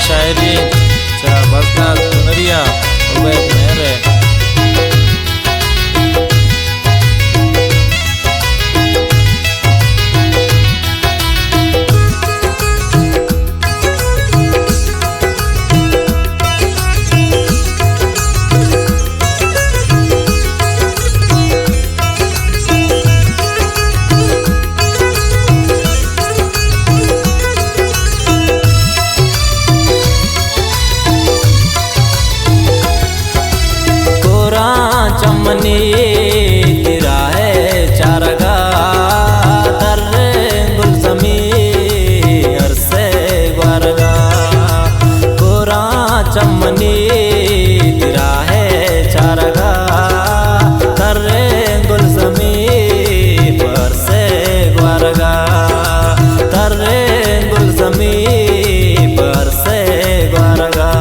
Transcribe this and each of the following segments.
शायरी बरसात सुनरिया उबैद मेहरे चमनी तेरा है चारगा तर गुलसमी अरसे ग्वारगा कोरा चमनी तेरा है चारगा तर गुलसमी अरसे ग्वारगा तर गुलसमी अरसे ग्वारगा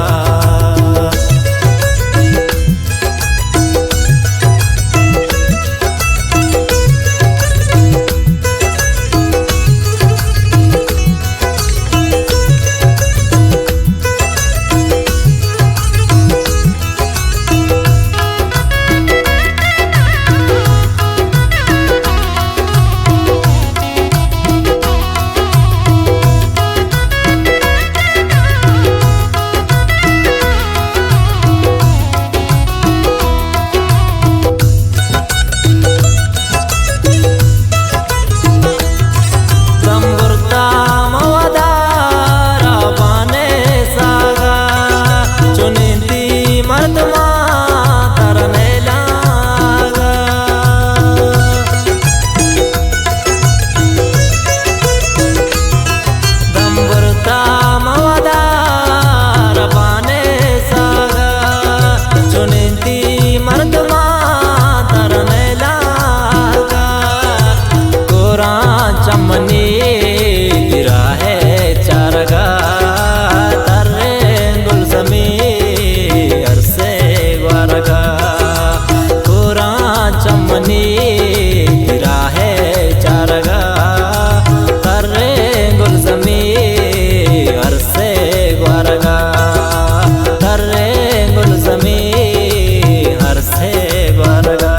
चमनी तेरा है चारगा तर गुलसमी अरसे ग्वारगा कोरा चमनी तेरा है चारगा तर गुलसमी अरसे ग्वारगा तर गुलसमी अरसे ग्वारगा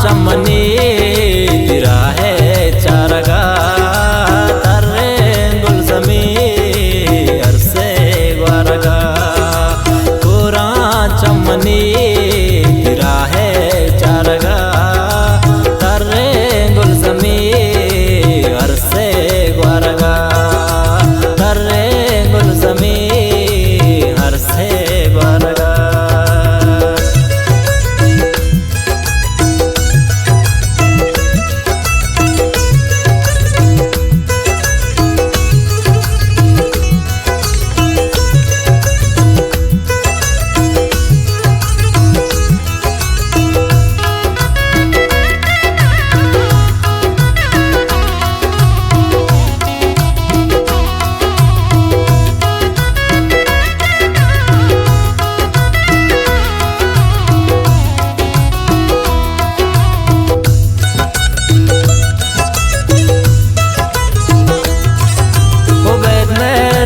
चमनी तेरा है चारगा तर गुलसमी अरसे ग्वारगा कोरा चमनी तेरा है चारगा तर गुलसमी अरसे ग्वारगा तर गुलसमी अरसे ग्वारगा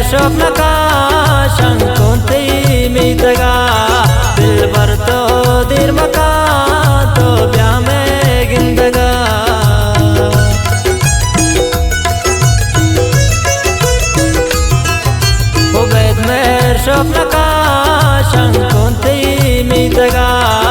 स्वप्नका शंकुंती मितगा दिल भर तो दिल मका तो ब्या में स्वप्न का शंकुंती मीतगा